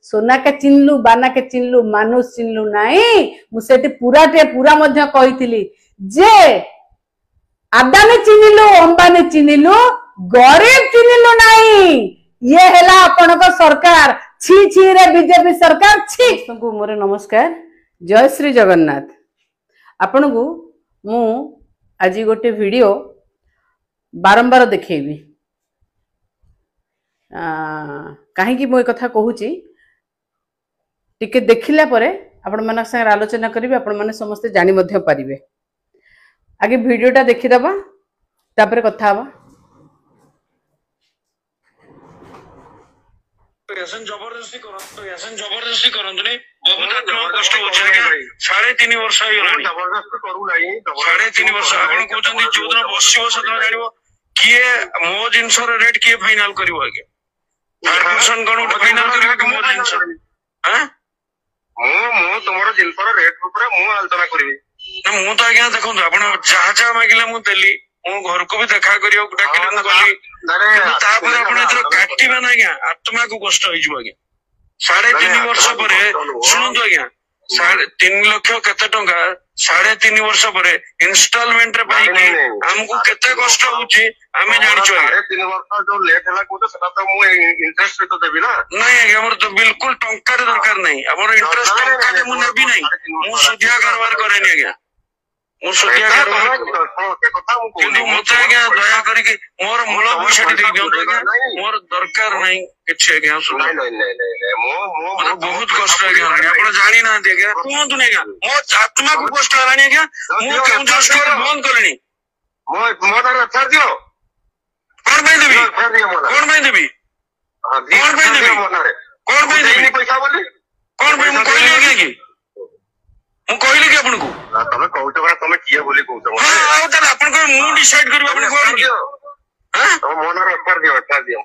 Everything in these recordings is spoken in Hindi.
सोना के चिन्हलु बाना के चिन्हलु मानुष चिन्हलु नहीं मुझे पूरा मध्य कही जे आदानी चिन्हलु अंबानी चिन्हलु गरीब चिन्हलु नहीं ये हैला अपन को सरकार छी छी रे बीजेपी सरकार छी को मोर नमस्कार जय श्री जगन्नाथ आपण को मु आज गोटे वीडियो बारंबार देखेबी कहीं मु कथा कहूची टिके देखिला परे आपण मन संग आलोचना करी आपण माने समस्त जानि मध्य पारिबे आगे वीडियोटा देखि दबा तापर कथा हबा जबरदस्ती करंतु नहीं बहुत आत्मा कष्ट होचे के 3.5 वर्ष होई गलानी जबरदस्ती करू नाही 3.5 वर्ष आपण कहउछन जोदन बसियो सदन जानिबो किए मो जिंस रे रेट किए फाइनल करिवो आगे कार्पोरेशन कोन फाइनल करिवो कि मो जिंस हां मो तमरो जिंस रे रेट ऊपर मो आलोचना करबी मु तो आज्ञा देखो आपण जहा मागिले मु देली मो घर को भी देखा करियो डाकिले मु गली तापर आपण इधर काटिबा ना आज्ञा आत्मा को कष्ट होई जबो आज्ञा 3.5 वर्ष परे सुनंतु आज्ञा 3 लाख केते टंका 3.5 वर्ष परे इंस्टॉलमेंट रे पाई कि हमको केते कष्ट होउची हमें जानि छ 3.5 वर्ष जो लेट हला को तो सेटा तो मु इंटरेस्ट तो देबी ना नहीं आज्ञा हमर तो बिल्कुल टंका रे दरकार नहीं हमर इंटरेस्ट टंका के मु नेबी नहीं मु सुधिया कारोबार करेनी आज्ञा मु सुधिया कारोबार किंतु मते आज्ञा दया करी कि मोर मूल पैसा दे दियो आज्ञा मोर दरकार नहीं किछ आज्ञा सुन नहीं नहीं मो बहुत कष्ट आज्ञा आपण जानि ना दे आज्ञा कोंतु नहीं आज्ञा मो आत्मा को कष्ट हलानी आज्ञा मु केउ जस्ट बंद करनी मो तार अच्छा दियो कोन भाई देबी कोन भाई देबी कोन भाई देबी कोन भाई देबी पैसा बोली कोन भाई मु कहली आज्ञा की मु कहली कि आपन को तमे कहउत बा तमे किए बोली कहउत हां आ त आपन को मु डिसाइड करबा आपन कोन की हां तो मोनर अच्छा दियो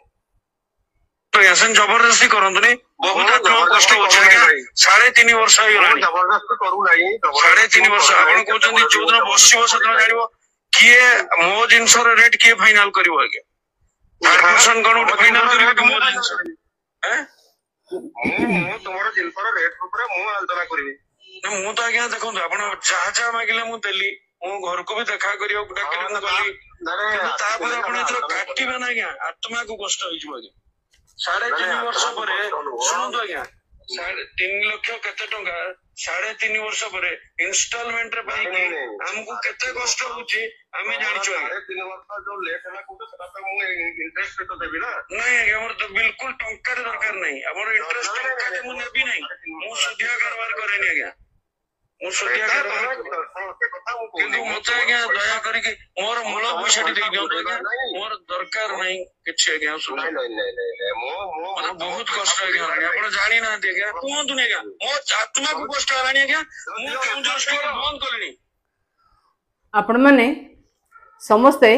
तो ऐसन जबरदस्ती करंतु नहीं बहुत आत्मा कष्ट होचे के 3.5 वर्ष होई गलानी जबरदस्ती करू नाही 3.5 वर्ष आपण कहउछन जोदन बसियो सदन जानिबो किए मो जिंस रे रेट किए फाइनल करिवो आगे कार्पोरेशन कोन फाइनल करिवो कि मो जिंस हैं मु तमरो जिंस रे रेट ऊपर मु आलोचना करबी मु तो आज्ञा देखो आपण जहा मागिले मु देली मो घर को भी देखा करियो डाकिले मु गली तापर आपण इधर काटिबा ना आज्ञा आत्मा को कष्ट होई जबो आज्ञा 3.5 वर्ष परे सुनंतु आज्ञा 3 लाख केते टंका 3.5 वर्ष परे इंस्टॉलमेंट रे पाई कि हमको केते कष्ट होउची हमें जानि छ 3.5 वर्ष जो लेट हला को तो सेटा तो मु इंटरेस्ट तो देबी ना नहीं आज्ञा हमर तो बिल्कुल टंका रे दरकार नहीं हमर इंटरेस्ट टंका के मु नेबी नहीं मु सुधिया कारोबार करेनी आज्ञा मु सुधिया कारोबार किंतु मते आज्ञा दया करी कि मोर मूल पैसा दे दियो आज्ञा मोर दरकार नहीं किछ आज्ञा सुन नहीं मो बहुत कष्ट आज्ञा आपण जानि ना दे आज्ञा कोंतु नहीं आज्ञा मो आत्मा को कष्ट हलानी आज्ञा मु केउ जस्ट बंद करनी आपण माने समस्ते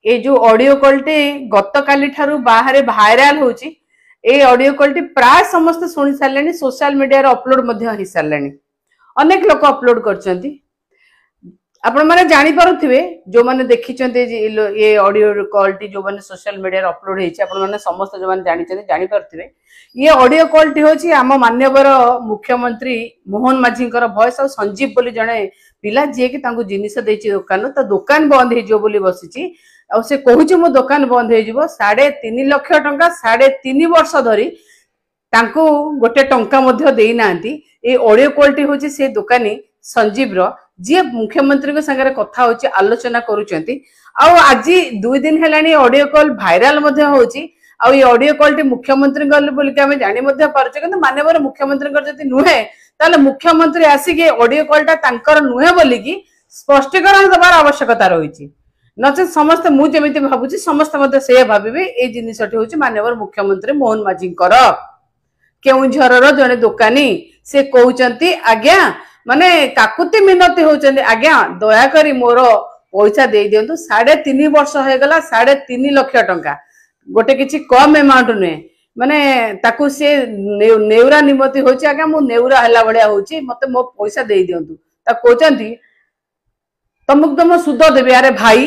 ए जो ऑडियो कॉलटी गत काली ठारू बाहर वायरल होची ए ऑडियो कॉलटी प्राय समस्त सुनि सारलेनी सोशल मीडिया रे अपलोड मध्येहि सारलेनी अनेक लोक अपलोड करचंती आपण माने जानि पारुथिबे जो माने देखिचंते ये ऑडियो कॉलटी जो माने सोशल मीडिया रे अपलोड हेची आपण माने समस्त जो माने जानिचंते जानि पारुथिबे ये ऑडियो कॉलटी होची आम मान्यवर मुख्यमंत्री मोहन माझीकर भॉइस और संजीव बोली जणे पिला जे कि तांको जिनिस देची दुकान तो दुकान बंद हे जो बोली बसिची आ से कहूची मो दुकान बंद हे जिवो 3.5 लाख टंका 3.5 वर्ष धरी तांको गोटे टंका मध्ये देई नांती ए ऑडियो क्वालिटी होची से दुकानी संजीव रो जे मुख्यमंत्री को संगे कथा होची आलोचना करूचंती आ आज 2 दिन हेलानी ऑडियो कॉल वायरल मध्ये होची आ ये ऑडियो क्वालिटी मुख्यमंत्री गल बोली के हमें जानि मध्ये पारछ किंतु माननीय मुख्यमंत्री कर जति नुहे ताले मुख्यमंत्री आसी के ऑडियो कॉलटा तांकर नुहे बोली की स्पष्टीकरण दबार आवश्यकता रहिछि नचे समस्त मु जेमिति भाबुछि समस्त मध्ये से भाबिबे ए जिनिसटी होछि माननीय मुख्यमंत्री मोहन माझीकर केउझरर जने दुकानी से कहउचंती आज्ञा माने काकुति मिनती होचंती आज्ञा दया करी मोर पैसा दे दियंतु 3.5 वर्ष हो गला 3.5 लाख टंका गोटे किछि कम अमाउंट नुहे माने ताकू से नेउरा निमती होची आज्ञा मु नेउरा हला बढिया होची मते मो पैसा दे दियंतु ता कहउचंती तमुक तम सुध देबी अरे भाई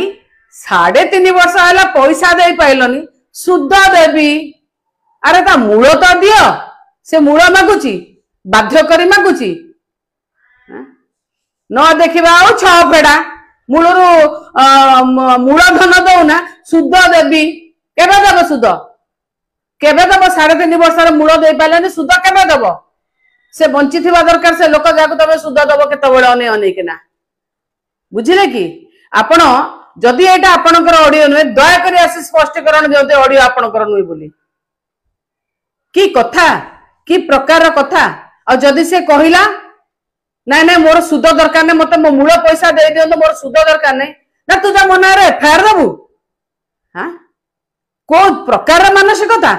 3.5 वर्ष हला पैसा दे पाइलनी सुध देबी अरे ता मूल तो दियो से मूल मागुची बाध्य करी मागुची न देखा आउ छ फेड़ा मूलरू मूल धन दौना सुध देवी केबे देव सुध केबे देव 3.5 वर्ष मूल दे पारे सुध केबे देव से बंची थिबा दरकार से लोक जाकू तबे सुध देव केतबेले अनेकिना बुझिले कि आपण जदि एटा आपणकर ऑडियो नुहे दया करी आसी स्पष्टीकरण दियते ऑडियो आपणकर नुहे बोली की कथा की प्रकार कथा और जदि से कहिला नाई नाई मोर सुध दरकार नहीं मत मो मूल पैसा दे दियो मोर सुध दरकार नहीं ना तुझा मन एफआईआर देबू हाँ को प्रकार मानसिकता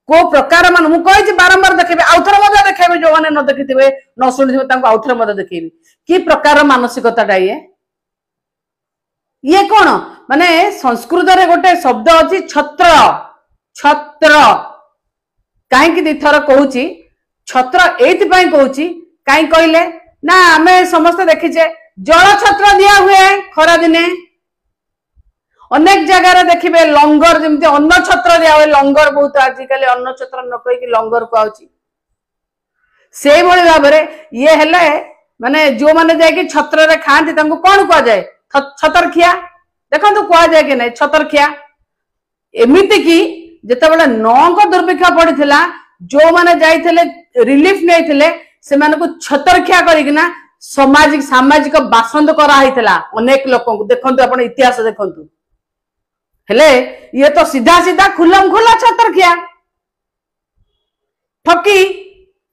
को प्रकार मान मु कहि बारंबार देखेबे आउथर मजा देखेबे जो माने न देखिथिबे न सुनिथिबे तांको आउथर मजा देखेबे की प्रकार मानसिकताटा ये कौन माने संस्कृत रे गोटे शब्द अछि छत्र छत्र काहे कि थर कहूची छत्र एथि पई कहूची काहे कहले ना आमे समस्त देखिछे जल छत्र दिया हुए खरा दिने अनेक जगह देखिबे लंगर जमते अन्न छत्र दिया हुए लंगर बहुत आजिकल अन्न छत्र न कहि कि लंगर कहूची से भली भाव रे ये हेले माने जो माने जाय कि छत्र रे खांती तांको कोन कह जाय छतर खिया देखो कह जाए कि नहीं छतर खिया एमिति कि जेते बडा नौक दुर्भिक्ष पड़िथिला जो माने जाइथिले रिलीफ नेथिले से माने को छतर खिया करिकिना सामाजिक सामाजिक बासंद करा हितला अनेक लोक को देखंतु आपण इतिहास देखंतु हेले ये तो सीधा सीधा खुलम खुला छतर खिया ठकी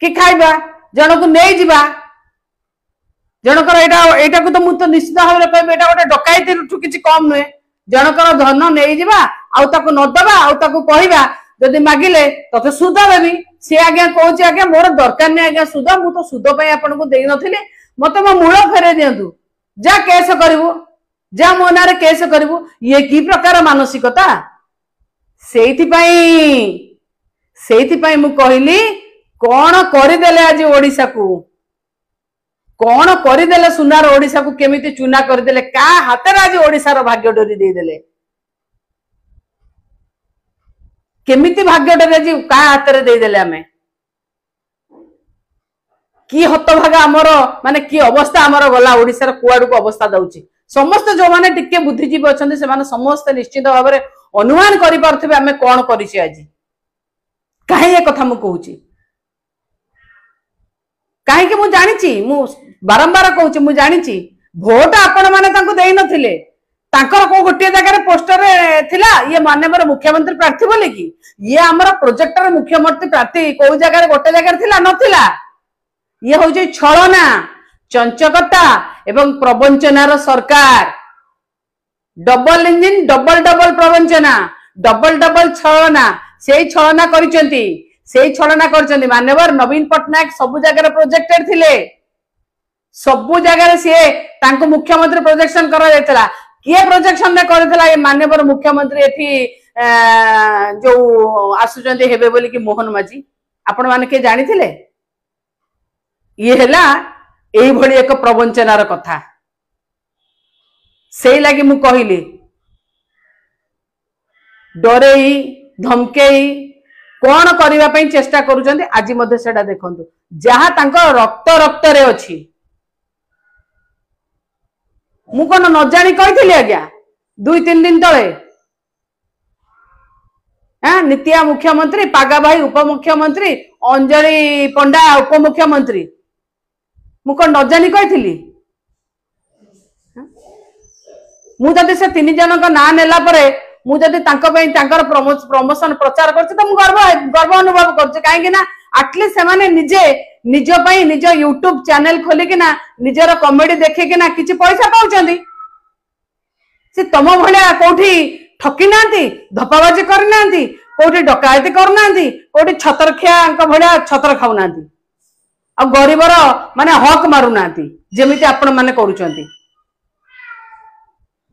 कि खाइबा जण को नै जिबा जनकर एटा को तो मु तो निश्चित भाव में कहबे एटा गोटे डकायती ठू किछि कम नुहे जनकर धन नै जिबा आउ ताको न दबा आउ ताको कहिबा जदि मागिले तते सुध देबी से आज्ञा कहूची आज्ञा मोर दरकार नै आज्ञा सुध मु तो सुध पई आपन को देई नथिले मते मो मूल फेरे दियंतु जा केस करिवो जा मो नारे केस करिवो ये की प्रकार मानसिकता सेइथि पई मु कहिली कोन करि देले आज ओडिसा को कौन करदेले सुनार ओडिशा को केमिति चुना करदेले का हाथ आज ओडिशार भाग्य डोरी देदेले केमिति भाग्य डोरी आज का हाथ रे देदेले आमे की हतभागा आमर माने की अवस्था आमर गला ओडिशार कुआडू को अवस्था दउची समस्त जो माने टिके बुद्धिजीवी अछंती से माने समस्त निश्चित भाव में अनुमान करि पारथिबे आमे कोन करिछि आज काहे ये कथा मु कहूची काहे कि मु जानिछि मु बारंबार कहूँ मुझे जानी भोट आपण मैंने दे नथिले तांकर को गोटे जगह पोस्टर थिला ये माननीय मुख्यमंत्री प्रार्थी बोले कि ये आमर प्रोजेक्टर मुख्यमंत्री प्रार्थी को जगह गोटे जगह थिला नथिला ये हूँ छलना चंचकता एवं प्रवंचनार सरकार डबल इंजिन डबल डबल प्रवंचना डबल डबल छलना से छलना करिसेंती से छलना करचंती माननीय नवीन पटनायक सबु जगह प्रोजेक्टेड थिले सबु जगह सी तांको मुख्यमंत्री प्रोजेक्शन करा जायतला किए प्रोजेक्शन ने करथला ये माननीय मुख्यमंत्री एठी जो आसुचंती हेबे बोली कि मोहन माझी आपण माने के जानि थिले ये हला एई भली एक प्रवंचनार कथा सेई लागि मु कहिली डरेई धमकेई कोन करिवा पई चेष्टा करूचंती आज मध्ये सेडा देखंतु जहा तांको रक्त रक्त रे अछि मु कौन न जानी कही आज्ञा 2-3 दिन तले नित्या मुख्यमंत्री पागा भाई उपमुख्यमंत्री अंजलि पंडा उपमुख्यमंत्री मु कौन न जानी कही मुझे से 3 जन का ना नेला परे मुझे प्रमोशन प्रचार कर गर्व अनुभव कर कहीं आटलिस्ट से निजे निज पई निज यूट्यूब चैनल खोलिकिना निजर कॉमेडी देखिकिना किछि पैसा पाउचंदी से तम भलिया कोठी ठकी नांती धपाबाजी कर नांती कोठी डकायती कर नांती कोठी छतरखिया अंक भलिया छतर खाउ नांती आ गरीबर माने हक मारु नांती जेमिति आपण माने करूचंती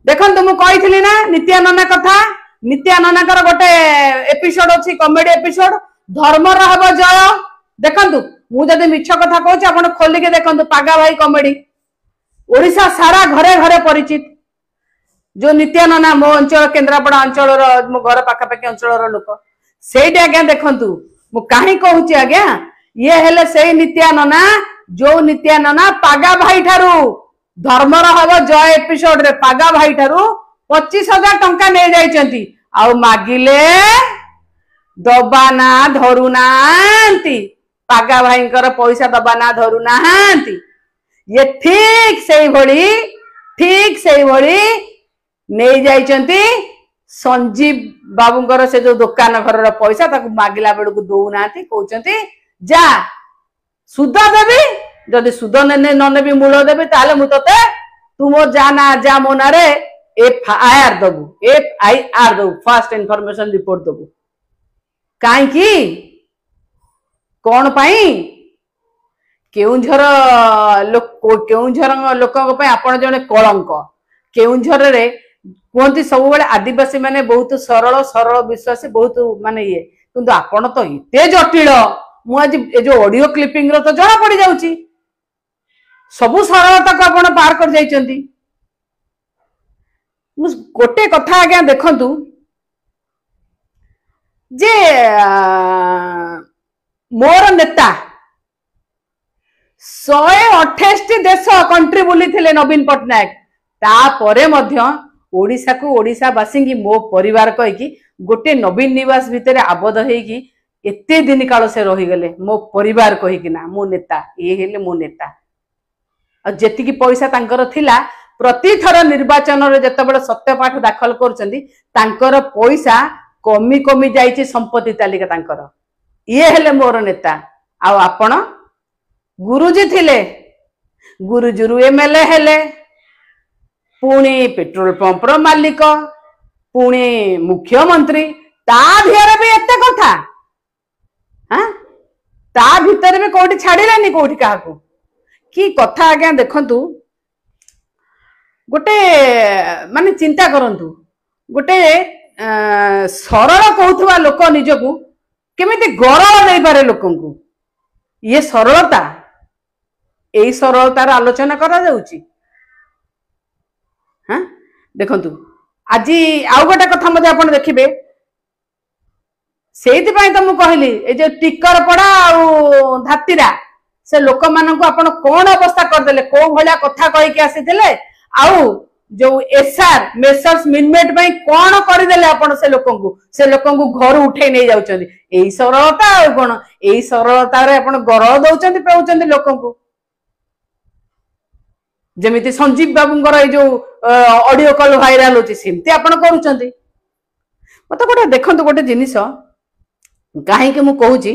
देखन तुम कहिथिली ना नित्या नना कथा नित्या ननाकर गोटे एपिसोड अछि कॉमेडी एपिसोड धर्म रहब जय देखंतु मु जदि मिछ कथा कहूँ आप खोलिके देखो पागा भाई कॉमेडी ओडिशा सारा घरे घरे परिचित जो नित्या नना मो अंचल केन्द्रापड़ा अंचल मो घर पाखापाखि अंचल लोक से आज्ञा देखंतु मु कहीं कहूची आज्ञा ये हेले से नित्या नना जो नित्या नना पागा भाई ठारू धर्मर हब जय एपिसोड रे पागा भाई ठारू 25,000 टंका नहीं जाइछंती आउ मागिले दबा ना धरू नांती पागा भाई पैसा दबा ना धरू नांती ये ठीक से भली नहीं जाइछंती संजीव बाबूंकर से जो दुकान घर पैसा ताकू मागिला बेलू दौना कहते जा सुध देवी जदि सुध न नेबी मूल देवी ताले मु तते तू मो जाना जा मो ना रे FIR दबु FIR दबु फर्स्ट इनफॉरमेशन रिपोर्ट दबु काई कौन पाई केउंझर लोक आपण जने कलंक केउंझर रे कहती सब आदिवासी माने बहुत सरल सरल विश्वासी बहुत माने ये किंतु आपण तो इते जटिल मु आज जो ऑडियो क्लिपिंग रो तो जणा पड़ी जाउची सबु सरलता को आपण पार कर जाइचंती गोटे कथा आज्ञा देखंतु जे मोर नेता 128 देश कंट्री बुली थिले नवीन पटनायक तापरे मध्य ओडिशा को ओडिशावासी की मो परिवार कहीकि गोटे नवीन निवास भितर आबद्ध होगी एते दिन काल से रहीगले मो परिवार कहीकिना मो नेता ये हेले मो नेता जेतिकी पैसा तांकर थिला प्रति थर निर्वाचन रे जतबेले सत्यपाठ दाखल करचंदी तांकर पैसा कमी कमी जाइछि संपत्ति तालिका तांकर ये हेले मोर नेता आ आपण गुरुजी थिले गुरुजीरु MLA हेले पुणी पेट्रोल पंप रो मालिक पुणी मुख्यमंत्री ता धियर भी एते कथा हां ता भीतर भी कोठी छाड़िलानी कोठी काहाको की कथा आज्ञा देखंतु गोटे माने चिंता करंतु गोटे सरल कहउथवा लोक निजकू केमिति गरल नहीं पारे लोकंकू ये सरलता एई सरलतार आलोचना करा जाउची हाँ देखंतु आज आउ गोटे कथा मध्य आपण देखिबे सेति पई त मु कहली ए जे टिकर पड़ा आ धातीरा से लोक माननकू आपण कोन अवस्था कर देले को भलिया कथा कहि के आसीथिले आउ जो SR मेसर्स मिनमेट पई कोन करि देले आपण से लोकंकू घर उठे नहीं जाउचंदी एई सरलता आ कोन एई सरलता रे आपण गरल दउचंदी पेउचंदी लोकंकू जमिति संजीव बाबूंकर ये जो ऑडियो कॉल वायरल होची सेमती आपण करूचंदी मत गोटे देखंतु गोटे जिनिस काहे कि मु कहूची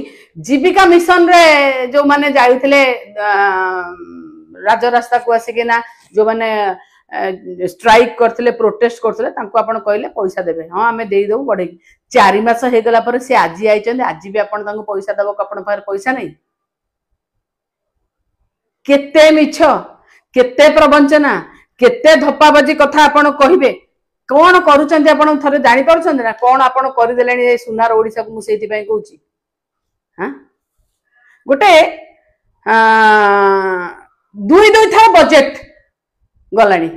जीविका मिशन रे जो माने जाइथिले राज रास्ता को आसिकिना जो माने स्ट्राइक करथिले प्रोटेस्ट करथिले तांको आपण कहले पैसा देबे हां हमें देई दउ बढे 4 मास हे गला पर से आजी आइचंदी आजी भी आपण तांको पैसा देबो आपण पार पैसा नहीं केते मिछ केते प्रवंचना केते धप्पाबाजी कथा आपण कहिबे कोन करूचंदी आपण थरे जानि पारुचंदी ना कोन आपण करि देलेनी ए सुनार ओडिसा को मु सेति पई कहूची हां गोटे दुई थर बजेट गलानी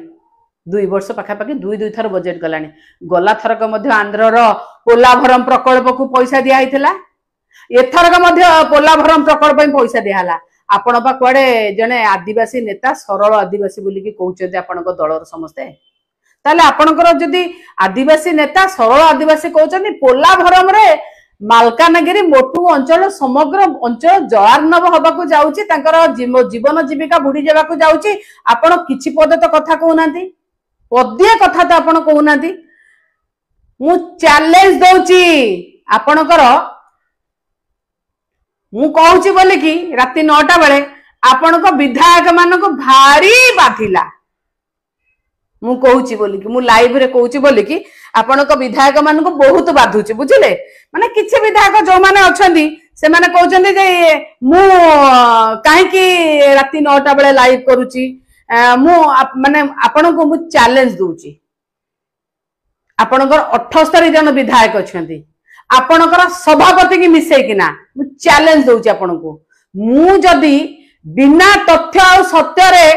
2 वर्ष पाखा पाखी 2 थर बजेट गलानी गला थरक मध्य आंध्र रो पोलाभरम प्रकल्प को पैसा दिया हितला एथरक मध्य पोलाभरम प्रकल्प पई पैसा दियाला आपण बा कुआडे जने आदिवासी नेता सरल आदिवासी बोली कि कहउछे आपण को दलर समस्ते ताले आपणकर जदि आदिवासी नेता सरल आदिवासी कहउछनी पोलाभरम रे मालकानगिरी मोटू अंचल समग्र अंचल जवार्नव हबा को जाउची तांकर जीवन जीविका बुडी जाबा को जाउची आपण किछि पद तो कथा कहउनांती पदिया कथा तो आपण कहउनांती मु चैलेंज दउची आपणकर मु कहूची बोले कि राति 9टा बेले आपण को विधायक मान को भारी बाधिला मु कहूची बोले कि मु लाइव रे कहूची बोले कि आपण को विधायक मान को बहुत बाधुची बुझिले माने किछि विधायक जो माने अछंदी से माने कहउचंदी जे मु काहे कि राति 9टा बेले लाइव करूची मु माने आपण को मु चैलेंज दूची आपणकर 78 जन विधायक अछंदी आपणकर सभापति की मिसई किना मु चैलेंज दूची आपण को मु जदी बिना तथ्य और सत्य रे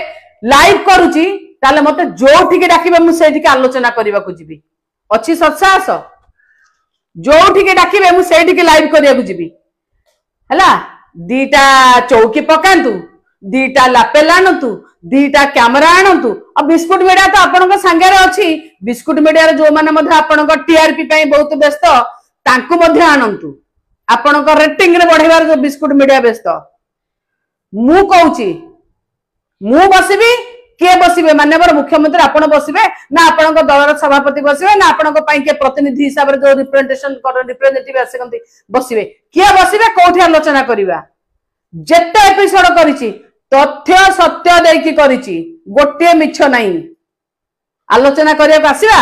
लाइव करूची ताले मते जोठी के डाकिबे मु सेठी के आलोचना करबा को जीबी अछि सत्साहस जोठी के डाकिबे मु सेठी के लाइव करिया को जीबी हैला दीटा चौकी पकांतु दीटा लापेल आणतु दीटा कैमरा आणतु अब बिस्कुट मीडिया तो आपण सांगे अच्छी बिस्कुट मीडिया जो मैंने आपण टीआरपी बहुत व्यस्त तांकु मध्य आणंतु आपण रेटिंग रे बढ़ेबार जो बिस्कुट मीडिया व्यस्त मु कहूची मु बसबी किए बसबे माननीय मुख्यमंत्री आपण बसबे ना आपण दलर सभापति बसबे ना आपण के प्रतिनिधि हिसाब से जो रिप्रेजेंटेटिव आसकंती बसबे किए बसबे कोठी आलोचना करिवा जेते एपिसोड करिछि तथ्य सत्य देकी करिछि गोटे मिछ नहीं आलोचना करिया आसीबा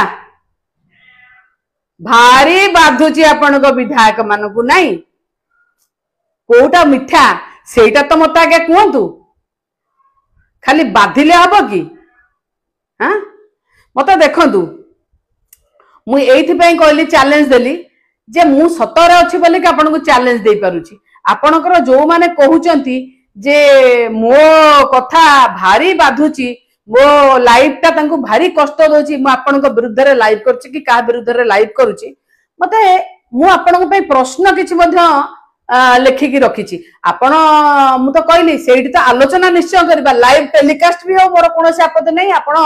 भारी बाधुची आपण विधायक मानकु नहीं कोटा मिठा सेटा तो मत आगे कहतु खाली बाधिले हम कि हाँ मत देखु मुझे कहली चैलेंज देली जे मु सतर अच्छी बोलिक आपन को चैलेंज दे पारुछि आपणकर जो माने कहउचंती जे मो कथा भारी बाधुची मो लाइफ टा तांको भारी कष्ट दोची मु आपन को विरुद्ध रे लाइव करछि कि का विरुद्ध रे लाइव करूछि मते मु आपन को पई प्रश्न किछि मध्य लेखिकी रखी आपण मु तो कहली से आलोचना निश्चय करबा लाइव टेलीकास्ट भी हो मोर कौन आपत्ति नहीं आपण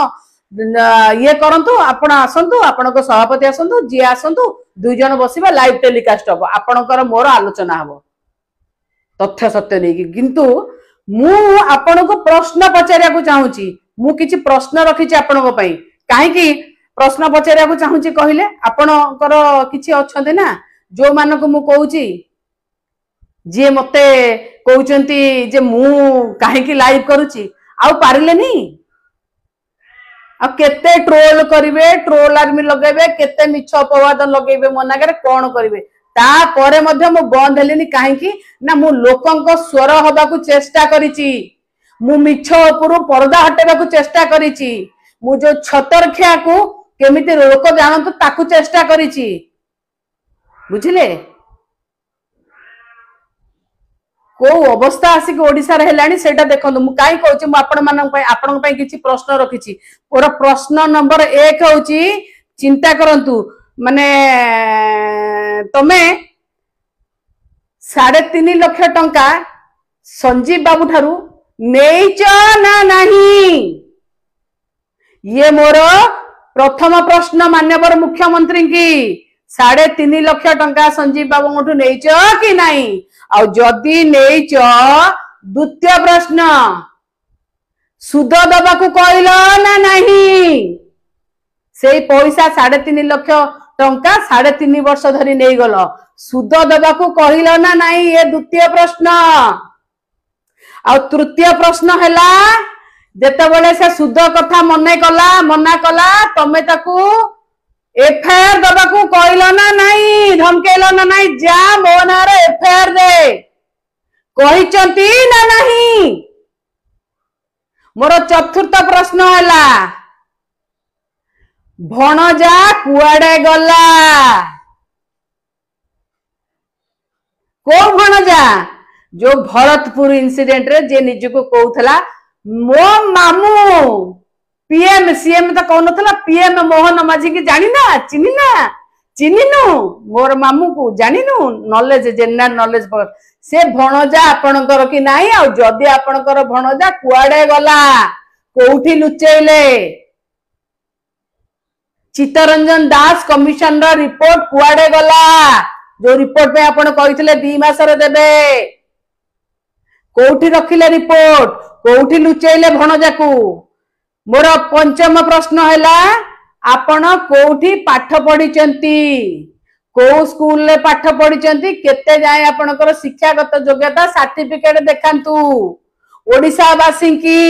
ये करंतु आपण आसंतु आपण को सभापति आसंतु जी आसंतु दुई जन बसिबा लाइव टेलीकास्ट हो आपणकर मोर आलोचना हबो तथ्य सत्य नहीं किंतु मु आपण को प्रश्न पचारिया को चाहूची मु किछि प्रश्न रखिछि आपण को पई काहे कि प्रश्न पचारिया को चाहूची कहिले आपणकर किछि अछंते ना जो मान को मु कहूची जी मते कहउचंती जे मु काहे लाइव करूची आउ पारिले नी आ केते ट्रोल करिवे ट्रोल आर्मी लगेबे केते मिछ अपवाद लगेबे मनागरे कोन करिवे ता परे मध्ये मु बंद हेलिनी काहे कि ना मु लोकंक स्वर हबा को चेष्टा करिची मु मिछ उपरु पर्दा हटेबा को चेष्टा करिची मु जो छतरखिया को केमिति लोक जानतु ताकू चेष्टा करिची बुझिले को अवस्था आसिक ओडिसा रे हेलानी सेटा देखंतु मु काई कहउची मु आपण मानन पई आपण पई किछि प्रश्न रखिछि और प्रश्न नंबर 1 होउची चिंता करंतु माने तमे 3.5 लाख टंका संजीव बाबू ठारू नेइच ना नहीं ये मोर प्रथम प्रश्न माननीय मुख्यमंत्री की 3.5 लाख टंका संजीव बाबू नेइच कि नहीं और जदि नेइच द्वितीय प्रश्न सुद दबा को कहल ना नहीं से पैसा 3.5 लाख टंका 3.5 वर्ष धरी नहीं गल सुद दबा को कहल ना नहीं ये द्वितीय प्रश्न और तृतीय प्रश्न हैला जेते बेले से सुद कथा मना कला तमे ताकू एफआईआर दबा को कहल ना नहीं धमकेल ना नहीं जा मो नार एफआईआर दे कहिचंती ना नहीं मोर चतुर्थ प्रश्न हैला भणजा कुआडे गला को भणजा जो भरतपुर इंसिडेंट रे जे निज को कहउथला मो मामू पीएम सीएम तो कौन था पीएम मोहन माझी की जानी ना चिन्हिनु मोर मामू को जानिनु नॉलेज जनरल नॉलेज से भणजा आपणकर कि नाही आ जदि आपणकर भणजा कुआडे गला कोउठी लुचेइले चित्तरंजन दास कमिशन रा रिपोर्ट कुआडे गला जो रिपोर्ट पे आपण कहितले 2 मास रे देबे कोउठी रखिले रिपोर्ट कोउठी लुचेइले भणजा को मोर पंचम प्रश्न हैला आपण कोठी पाठ पढ़िचंती को स्कूल ले पाठ पढ़िचंती केते जाय आपनकर शिक्षागत योग्यता सर्टिफिकेट देखांतु ओडिसा वासी की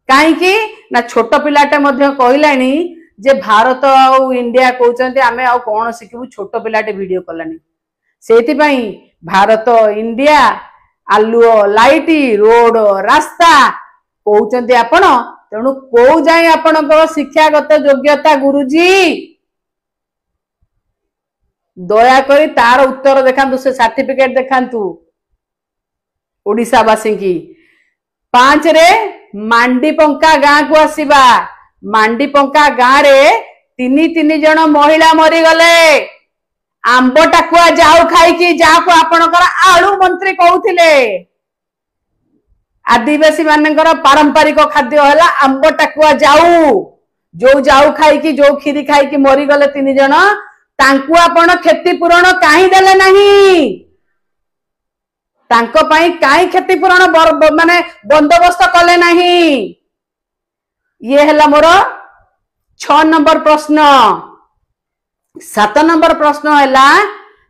काहे की ना छोट पिलाटे मध्य कहलानी जे भारत आ इंडिया कहउचंती आमे आ कोन सिखबु छोट पिलाटे वीडियो कलानी सेति पई भारत इंडिया आलुओ लाइटी रोड रास्ता कहउचंती आपण तेणु को जाए आपणकर शिक्षागत योग्यता गुरुजी दया करी तार उत्तर देखांतु से सर्टिफिकेट देखांतु ओडिसावासी की 5 रे मांडीपंका गाँ को आसीबा मांडीपंका गाँ रे 3 जन महिला मरी गले आंब टाकुआ जाऊ खाई जहां आपणकर आलू मंत्री कहते आदिवासी मानकर पारंपरिक खाद्य है आंब टाकुआ जाऊ जो जाऊ खाई जो खीरी खाई मरीगले 3 जन तांकु आपण क्षतिपूरण कहीं देले नहीं तांको पाई काई क्षतिपूरण माने बंदोबस्त कले नहीं। ये है मोर 6 नंबर प्रश्न। 7 नंबर प्रश्न है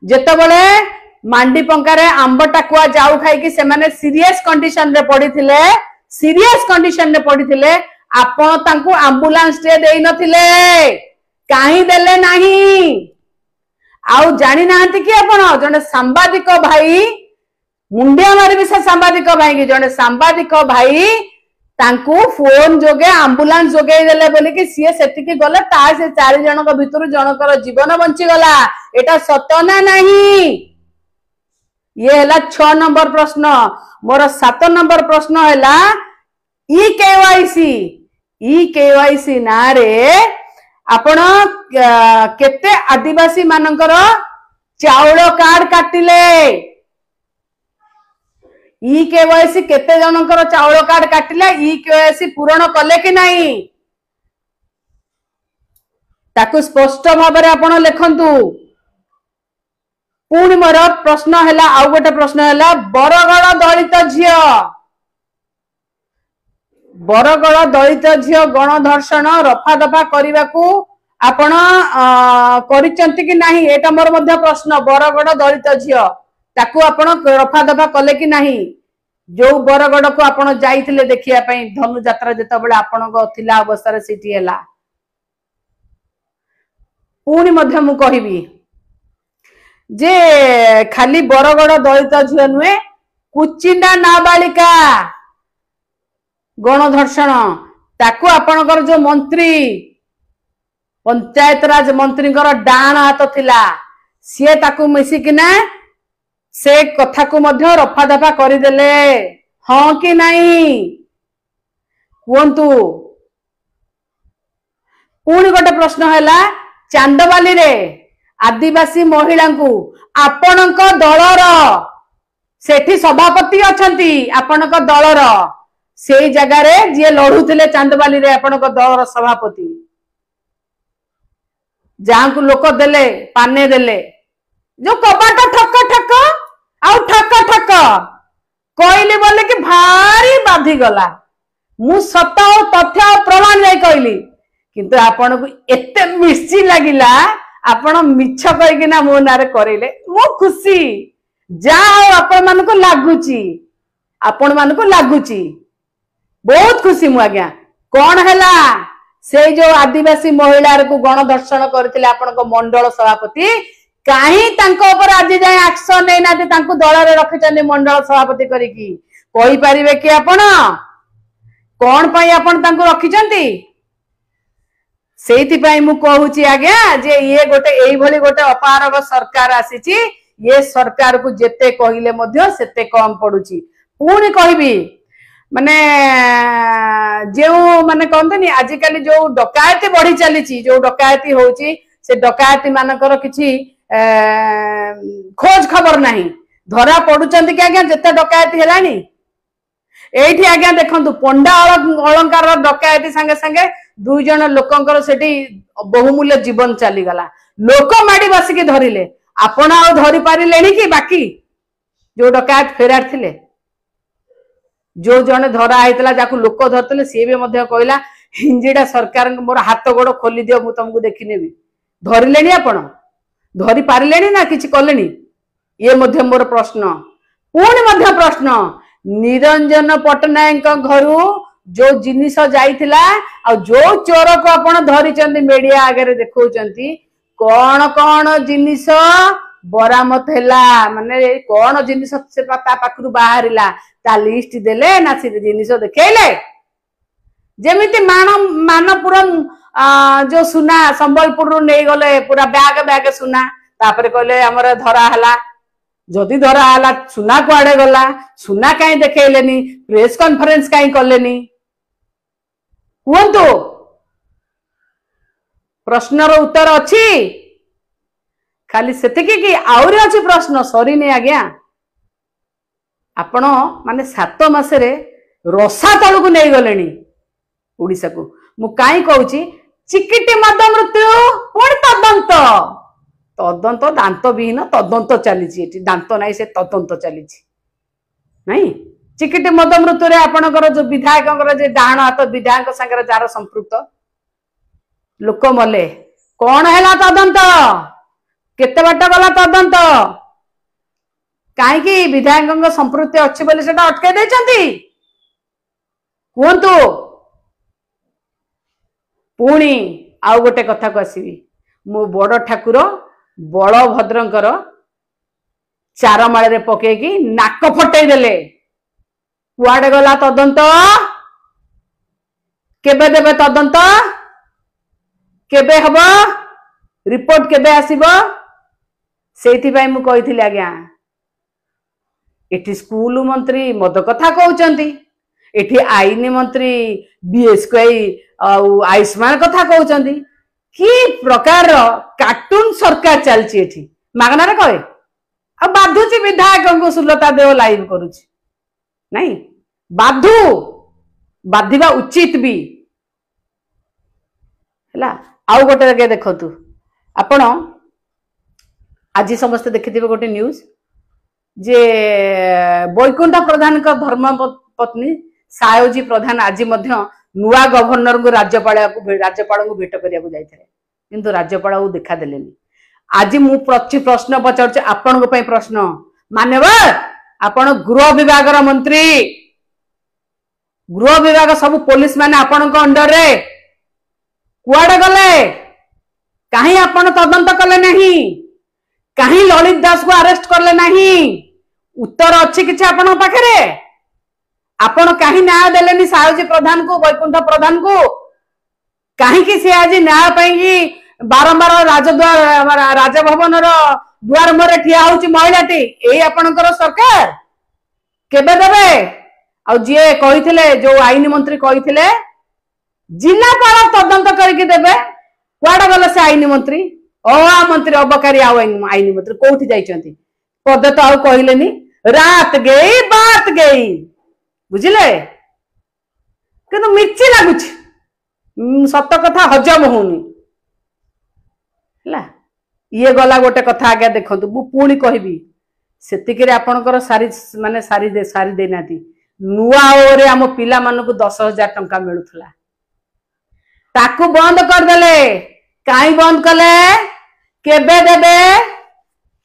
जेतबले मांडी पंकारे आंब टाकुआ जाऊ खाई से माने सीरियस कंडीशन रे पड़ीथिले सीरियस कंडीशन रे पड़ीथिले आपण तांकु एम्बुलेंस टे देई नथिले काई देले नहीं आउ जानी नाहंती कि आपण जने सांबादिक भाई मुंडिया मारी से सांबादिक भाई की जने सांबादिक भाई तांकु फोन जोगे एम्बुलेंस जोगे देले बोली कि सी सेटिकी गले ता से 4 जनक भितर जनकर जीवन बंची गला एटा सत ना नहीं। ये है 6 नंबर प्रश्न। मोर 7 नंबर प्रश्न है ई केवाईसी ना रे आपण केते आदिवासी मानकर चाउल कार्ड काटिले ई केवाईसी केते जनकर चाउल कार्ड काटिले ई केवाईसी पूर्ण कले कि नहीं ताकू स्पष्ट भाव में आपण लिखंतु। पुणी मोर प्रश्न है आउ गोटे प्रश्न है बरगड़ दलित झियो बरगड़ दलित झियो गणधर्षण रफा दफा करने को आपण करिसंती कि नहीं एटा मोर मध्य प्रश्न। बरगड़ दलित झियो ताकू आपण रफा दफा कले कि नहीं जो बरगड़ को आपण जाइथिले देखिया पई धनु यात्रा जेतबेले आपण को थिला अवस्था सिटी हैला। पुणी मध्य मु कहिबी जे खाली बरगड़ दलित झियो नुहे कुचिंडा नाबालिका गणधर्षण ताकू आपणकर जो मंत्री पंचायत राज मंत्री डाण हाथ थिला सी ताकू मिसिकिना से कथा को मध्य रफा दफा करदेले हाँ कि नहीं कहतु। पुणी गोटे प्रश्न है चांदबाली रे आदिवासी महिला को आपणक दलर सेठी सभापति अछंती आपणक दलर से जगार जी लड़ुले चांदबाली रे आपणक दलर सभापति जहां को लोक देले पाने देले जो कबाट ठक ठक आउ ठक ठक कहली बोले कि भारी बाधी गला मु सत तथ्य प्रमाण जाई कहली किंतु आपण को एते मिर्ची लागिला आपण मिछ कहिकिना मो नारे करेले मो खुशी जा आपण मान को लागुची आपण मान को लागुची बहुत खुशी मु आज्ञा। कौन हैला से जो आदिवासी महिला को गणधर्षण करथिले आपण को मंडल सभापति काहे तांको ऊपर आज जाय एक्शन नै नाते तांको दल रे रखिचने मंडल सभापति करिकी कहि परिबे कि आपण कोन पई आपण तांको रखिचंती सेति पई मु कहूची आज्ञा जे ये गोटे एई भली गोटे अपारग सरकार आसीची ये सरकार को जेते कहिले मध्य सेते कम पडुची। पुणी कहबी माने जो माने कहते आजिकल जो डकायती बढ़ी चली जो डकायती होची से डकायती मानकर किछि खोज खबर नहीं धरा पड़ुचंती कि आज्ञा जेते डकायती हेलानी एठी आज्ञा देखंतु पंडा अलंकार डकायती संगे संगे 2 जन लोकंकर सेठी बहुमूल्य जीवन चली गला लोक माडी बसिकी धरिले आपण आ धरि पारिलेनी कि बाकी जो डकायत फेरार थिले जो जने धरा आइतला जाकू लोक धरतले सी भी मध्य कहला हिंजीडा सरकार मोर हाथ गोड़ खोली दियो मु तुमको देखिनेबी धरिलेनी आपण धरि पारिलेनी ना किछि कलेनी ये मध्य मोर प्रश्न। पुणी मध्य प्रश्न निरंजन पटनायक घरु जो जिनिस जाइथिला आ जो चोर को आपण धरिचंती मीडिया आगे देखौचंती कौन कौन जिनिस बरामद हैला माने कौन जिनिस से ता पाखरु बाहरिला ता लिस्ट देले ना से जिनिस देखेले जेमिति मानपुर जो सुना संबलपुर नहीं गले पूरा बैग बैग सुना तापर कहले हमर धरा हला जदि धरा हला सुना कुआडे गला सुना काई देखेलेनी प्रेस कॉन्फ्रेंस काई करलेनी कहंतु प्रश्नर उत्तर अछि खाली सेतिकी कि आउरी अछि प्रश्न सरीनी आज्ञा आपण माने 7 मासरे रसा तळକୁ नै गलेनी ओडिसा को मु काई कहूची चिकिटी मद मृत्यु पुणी तदंत तदंत दांत विहीन तदंत चली दांत नाई से तदंत चली नहीं चिकिटी मद मृत्यु रे आपणकर जो विधायक जे डाहाण हाथ विधायक संगे जार संपृक्त लोक मले कौन है तदंत केते बाट गला तदंत कहीं विधायक संपृक्ति अच्छी बोली से अटके देछंती कहतु पुणी आउ गोटे कथा को आसबि मो बड़ ठाकुर बलभद्रंकर चारमाळे पकईकी नाक फटई देले कुआडे गला तदंत केबे देबे तदंत केबे हबो रिपोर्ट केबे आसीबो सेठी भाई मु कहिथिले आज्ञा एठी स्कूल मंत्री मद कथा कहउचंती एठी आईन मंत्री बीएसकेई आयुष्मान कथा कहउचंती कि प्रकार कार्टून सरकार चलची एठी मागना रे कहे आ बाधुची विधायक को सुलता देव लाइव करूची नहीं बाधु बाधिबा उचित भी हला आउ गोटे लगे देखतु आपण आज समस्त देखिथिबे गोटे न्यूज जे बैकुंठ प्रधान का धर्म पत्नी सायोजी प्रधान आज मध्य नुआ गवर्नर को राज्यपाल को भेट करिया जाइथिले किंतु राज्यपाल को देखा देलेनी आज मु प्रश्न पचार आपण को प्रश्न मान्यवर आपण गृह विभाग मंत्री गृह विभाग सब पुलिस माने आपण को अंडर रे कुआडे गले कहीं आपण तदंत कले नहीं कहीं ललित दास को अरेस्ट करले नहीं उत्तर अच्छी किछि आपण पाखरे आपण कहीं न्याय देलेनी सायोजी प्रधान को बैकुंठ प्रधान को कहीं कि से आज न्याय पाई बारंबार राजद्वार राजभवन द्वार मोरे ठिया होची महिलाटी एई आपणकर सरकार केबे देबे आ जे कहिथिले जो आईन मंत्री कहिथिले जिलापाल तदंत करके देबे कुआडे गले से आईन मंत्री मंत्री अबकारी आईन मंत्री कोठी जाइचंती पद तो आउ कहलेनी रात गई बात गई बुझिले किंतु मिची लागुच सत कथा हजम होनी हला ये गला गोटे कथा आगे देखंतु मु पुणी कहबी सेतिके रे आपनकर सारी माने सारी देनाती नुआ ओरे हम पिला मानको 10,000 टंका मिलुथला ताकू बंद कर देले काई बंद कले केबे देबे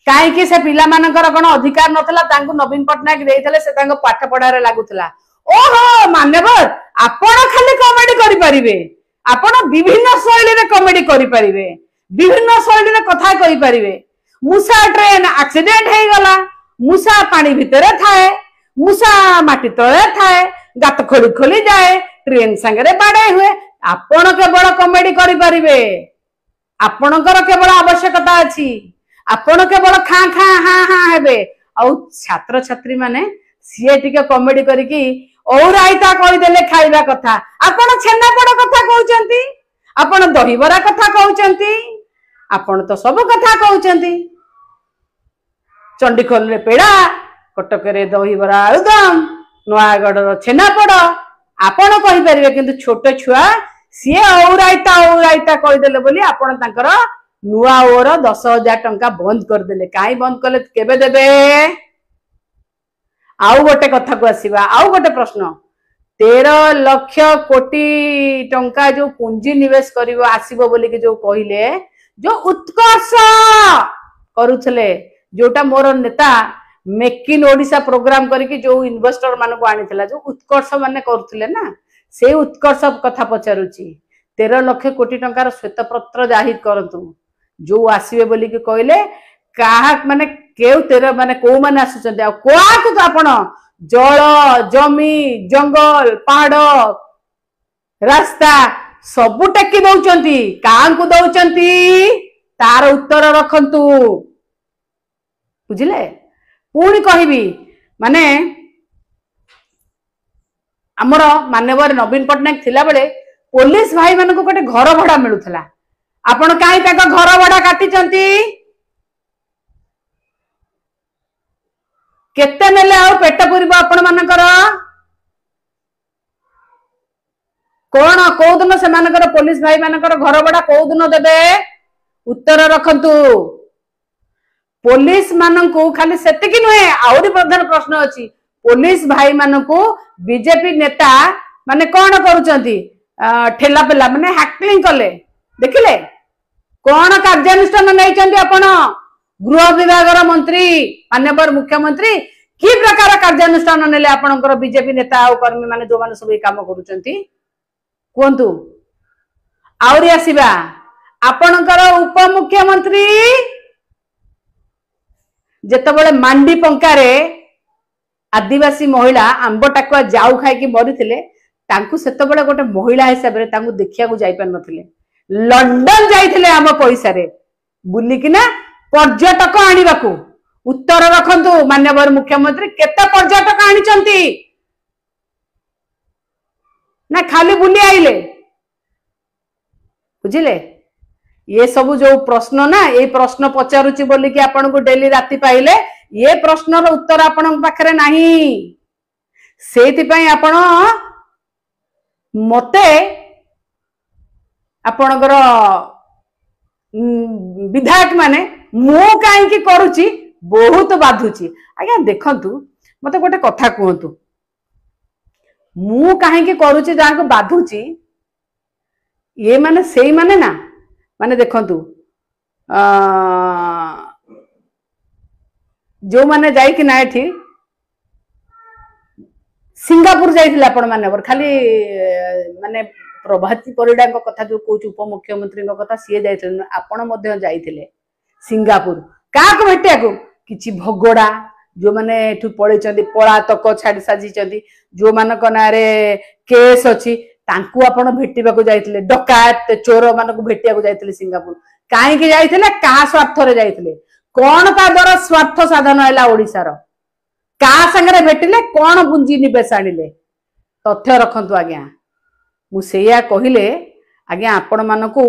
काई कि से पिला मानकर कोन अधिकार नथला तांको नवीन पटनायक देइथले से तांको पाठ पढारे लागुथला ओहो मान्यवर आपण खाली कॉमेडी करि परिबे आपण विभिन्न शैली रे कॉमेडी करि परिबे विभिन्न शैली रे कथा कहि परिबे मुसा ट्रेन एक्सीडेंट हे गला मुसा पानी भितरे थाए मुसा माटी तळे थाए गात खोली खोली जाए ट्रेन संगे बाडे हुए आपण केवल कॉमेडी करि परिबे आपणकर केवल आवश्यकता अछि आपण केवल खा खा हाँ हाँ हेबे आउ छात्र छात्री माने सीए टिके कॉमेडी करिकी और आइता कहि देले खाइबा कथा आपण छेनापोड़ कथा कहउचंती आपण दहीबरा कथा कहउचंती आपण तो सब कथा कहउचंती चंडीखोल रे पेड़ा कटक रे दहीबरा आलुदम नयागढ़ रो छेनापोड़ आपण कहि परिबे किंतु छोट छुआ सीए औराइता कहीदेले बोली आपण तांकर नुआ ओर 10,000 टंका बंद कर देले काई बंद कले केबे देबे आउ गोटे कथा को आसीबा आउ गोटे प्रश्न 13 लाख कोटी टंका जो पूंजी निवेश करिवो आसीबो बोली के जो कहिले जो उत्कर्ष करूथले जोटा मोर नेता मेक इन ओडिशा प्रोग्राम करके जो इन्वेस्टर मान को आनीथिला जो उत्कर्ष माने करूथले ना से उत्कर्ष कथा पचारुची 13 लाख कोटी टंकार श्वेत पत्र जाहिर करतु जो आसीबे बोली के कहले काहा माने केउ 13 माने को माने आसुचंती आ कोआ को आपण जल जमी जंगल पहाड़ रास्ता सबु टेकी दउचंती कान को दउचंती तार उत्तर रखंतु बुझिले पुणी कहबी माने आमर मान्यवर नवीन पटनायक थिला बेले पुलिस भाई मान को गोटे घर भड़ा मिलूला आपण काई ताका घर भड़ा काटिचंती केते नेले आउ पेट पुरिब आपण मानकर कोन को दिन से मानकर पुलिस भाई मानकर घर भड़ा को दिन देबे उत्तर रखंतु पुलिस मानकू खाली सेतिकी नुहे आउरी प्रधान प्रश्न अछि पुलिस भाई मानकू बीजेपी नेता माने कोन करूचंती ठेला पेला माने हैकलिंग कले देखिले कोन कार्यानुष्ठान नै चंदी आपण गृह विभाग मंत्री माननीय मुख्यमंत्री कि प्रकार कार्यानुष्ठान नेले आपणकर बीजेपी नेता और कर्मी माने जो माने सब काम करूचंती कोंतु आउरी आसीबा आपणकर उप मुख्यमंत्री जेतबळे मांडी पंकारे आदिवासी महिला आंब टाकुआ जाऊ खाई मरी तांकु सेतबळे गोटे महिला हिसाब रे तांकु देखिया को जाई पार नथिले लंडन जाइथिले आम पैसा रे बुलिकिना पर्यटक आनिबाकू उत्तर रखंतु माननीय मुख्यमंत्री केते पर्यटक आनिचंती ना खाली बुली आइले बुझिले ये सब जो प्रश्न ना ये प्रश्न पचारुची बोली कि आपन को डेली राति पाइले ये प्रश्न रो उत्तर आपन पाखरे नाही सेति पई आपन मते आपनकर विधायक माने मो काई की करूची बहुत बाधुची आज्ञा देखंतु मते गोटे कथा कहंतु मु काहे की करूची जा को बाधुची ये माने सेई माने ना माने देखंतु जो माने जाई कि ना एठी सिंगापुर जाइथिले आपण माने खाली माने प्रभाती परिडा कथा जो कहूँ उपमुख्यमंत्री कथा सी जाइथिले आपण मध्य जाइथिले सिंगापुर का को भेटिया को किछि भगोड़ा जो माने एठु पळेचंदी पळातक छाडी साजिचंदी जो मानक नारे केस अछि तांकु आपण भेटिबा को जाइथिले डकायत चोर मानक भेटिया को जाइथिले सिंगापुर काहे कि जाइथिले का स्वार्थ रे जाइथिले कोन का द्वारा स्वार्थ साधन हैला ओडिसा रो का संगरे भेटिले कोन पुंजी निवेश आनिले तथ्य रखंतु आज्ञा मु सेया कहिले आज्ञा आपण मानकू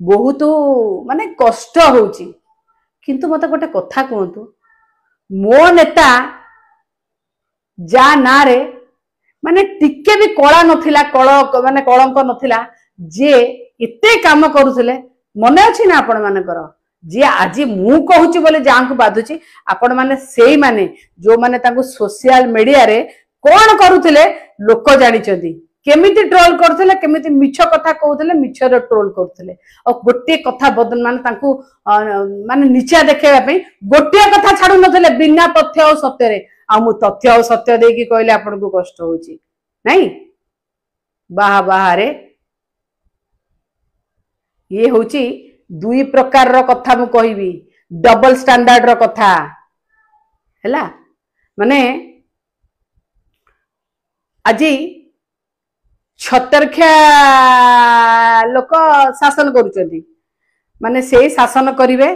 बहुत माने कष्ट होउची किंतु मते गोटे कथा कहंतु मो नेता जा ना रे माने टिके भी कला नथिला कळ माने कलंक नथिला जे एते काम करूथिले मने अछि ना आपण मानकर जे आज मु कहूची बोले जांकु बाधुची आपण माने सेई माने जो माने तांकु सोशल मीडिया रे कोन करूथिले लोक जानिचंदी केमिति ट्रोल करथिले केमिति मिछ कथा कहउथिले मिछ रे ट्रोल करथिले और गोटे कथा बदन माने तांकु माने नीचा देखेबा पई गोटे कथा छाडु नथिले बिना तथ्य और सत्य रे आ मु तथ्य और सत्य दे कि कहले आपन को कष्ट होउची नहीं बाहा बाहारे ये होउची दुई प्रकार रो कथा मु कहिबी डबल स्टैंडर्ड रो कथा हैला माने आजी छतरखा लोक शासन करुचंदी माने से शासन करिवे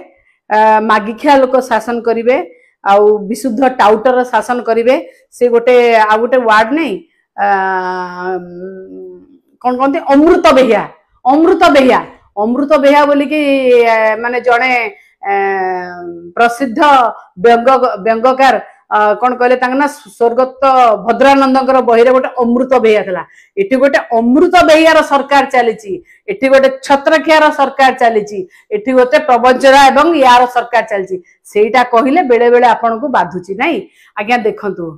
मागिखिया लोक शासन करिवे आउ विशुद्ध टाउटर शासन करिवे से गोटे आ गोटे वार्ड नहीं कौन कहते अमृत बेहिया बोली कि माने जड़े प्रसिद्ध व्यंगकार कौन कहले ना स्वर्गत भद्रानंद बही गोटे अमृत बेहिया था एटी गोटे अमृत बेहियार सरकार चली एटी गोटे छत्रखियार सरकार चली एटी गोटे प्रवंचना एवं यार सरकार चली सेटा कहले बेले बेले आपन को बाधुची नहीं आज्ञा देखंतु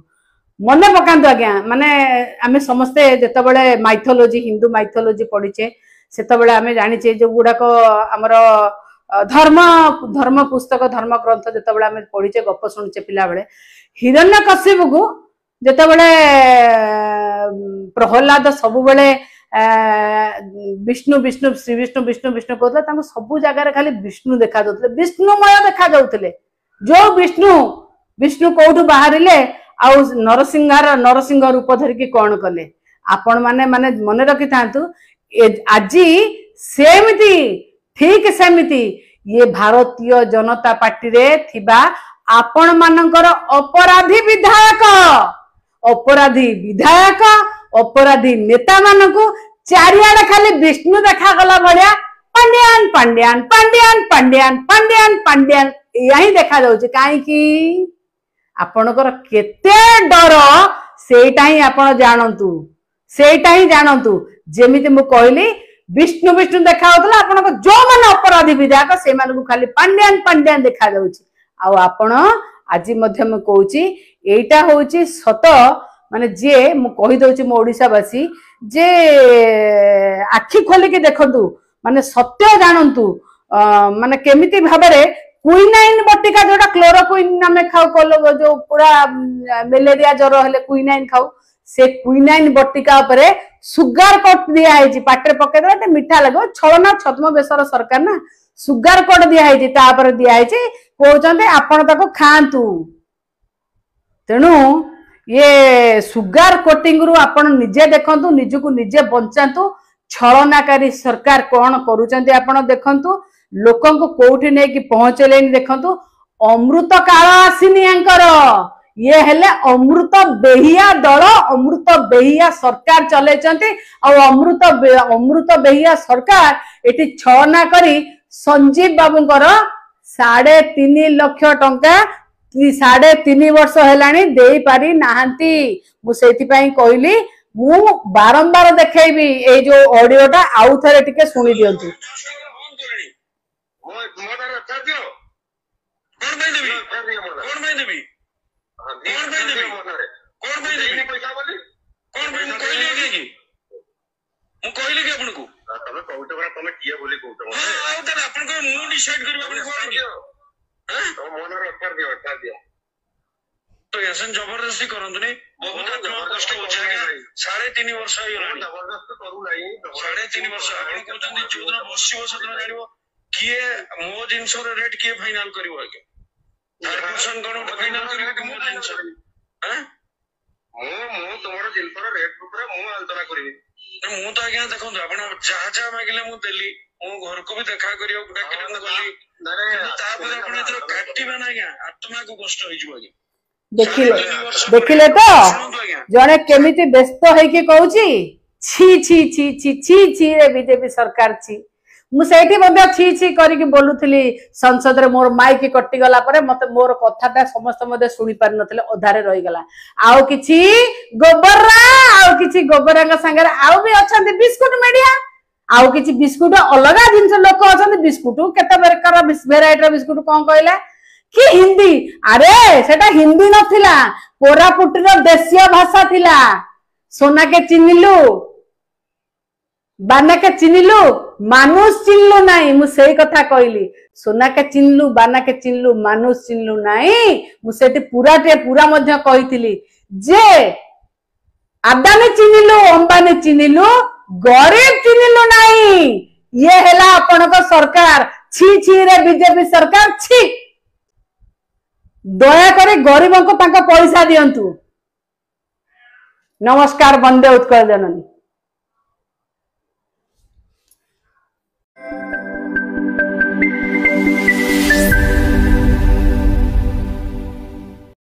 मन पकांतु आज्ञा माने आमे समस्ते जेतबेले माइथोलॉजी हिंदू माइथोलॉजी पढ़ीचे सेतबेले आमे जानिचे जो गुडाक हमर धर्म धर्म पुस्तक धर्म ग्रंथ जेतबेले आमे पढ़ीचे गप सुनिचे पिला बेले हिरण्यकशिपु को जेतबेले प्रहलाद सबु बेले विष्णु विष्णु श्री विष्णु विष्णु विष्णु कहते तांको सबु जगह रे खाली विष्णु देखा जाउतले विष्णुमय देखा जाउतले जो विष्णु विष्णु कोठु बाहरिले आ नरसिंह रूप धरिकी कौन कले आपण माने माने मन रखी थांतु आज सेमिति ठीक सेमिति ये भारतीय जनता पार्टी रे थिबा आपण मानकर अपराधी विधायक अपराधी नेता मानकु चारियाडे खाली विष्णु देखा गला भलिया पांड्यान पांड्यान पांड्यान पांड्यान पांड्यान पांड्यान यही देखा जाउची काहे की आपणकर केते डर सेटा ही आपण जानतु सेटा ही जानतु जेमिति मु कहली विष्णु विष्णु देखा होतला आपनको जो माने अपराधी विधायक से मान को खाली पांड्यान पांड्यान देखा जाउची आ आपण आज मध्य मु कहूची एटा होची सत माने जे मु कहि दउची मो ओडिसावासी जे आखि खोली के देखंतु माने सत्य जानंतु माने केमिति भाबरे क्विनाइन बटिका जोटा क्लोरोक्विन नामे खाऊ जो पूरा मलेरिया ज्वर हेले क्विनाइन खाऊ से क्विनाइन बटिका उपरे सुगार कोट दिया है पाटे पके दे मीठा लगो छलना छद्म बेसर सरकार ना सुगार कोट दिया है तापर दिया है कहते आपण ताको खातु तेणु ये सुगार कोटिंग रु आपण निजे देखंतु निजको निजे बंचातु छलनाकारी सरकार कौन करूचंती आपण देखंतु लोकन को कोठी नै कि पहुंचले देखंतु अमृत काल आसीनी यांकर ये हेले अमृत बेहिया दल अमृत बेहिया सरकार चलेचंती और अमृत बेहिया सरकार एटी छलना करी संजीव बाबूंकर 3.5 लाख टंका 3.5 वर्ष हेलानी देई पारी नाहंती मु सेति पई कहली मु बारंबार देखैबी ए जो ऑडियोटा आउ थरे टिके सुनी दियंतु तो ऐसा जबरदस्ती करंतुनी बहुत आत्मा कष्ट होचे आज्ञा 3.5 वर्ष होइलानी जबरदस्ती करू नाही 3.5 वर्ष आपण कहउचंदी जोदन बसियो सदन जानिबो किए मो जिंस रो रेट किए फाइनल करिवो आज्ञा कार्पोरेशन कोन फाइनल करिवो कि मो जिंस हैं मो तोमरो जिंस रो रेट ऊपर मो आलोचना करिवि मु तो आज्ञा देखो आपण जा मागिले मु देली मो घर को भी देखा करियो डाकिले मु गली तापर आपण इधर काटिबा ना आज्ञा आत्मा को कष्ट होइजो आज्ञा देखिले तो जने केमिति व्यस्त होइके कहूची छी छी छी छी छी छी रे बीजेपी सरकार छी मु सेठी मध्ये छी छी करिके बोलुथली संसद रे मोर माइक कटि गला परे मते मोर कथाटा समस्त मध्ये सुनि पार नथले अधारे रहि गला आउ किछि गोबरा संगे आउ भी अछंती बिस्कुट मीडिया आउ किछि बिस्कुट अलगा जिंस लोक अछंती बिस्कुट केते प्रकार वेराइटी रो बिस्कुट कोन कहले कि हिंदी अरे सेटा हिंदी नथिला कोरापुट रो देशीय भाषा थिला सोना के चिन्निलु बाना के चिन्निलु मानुष चिन्नलु नाही मु सेही कथा कहली सोना के चिन्नलु बाना के चिन्नलु मानुष चिन्नलु नाही मु सेठी पूरा मध्य कहितली जे अदानी चिन्निलु अंबानी चिन्निलु गरीब चिन्निलु नाही ये हेला आपनको सरकार छी छी रे बीजेपी सरकार छी दया करे गरीबों को पैसा दियंतु नमस्कार वंदे उत्कल जननी।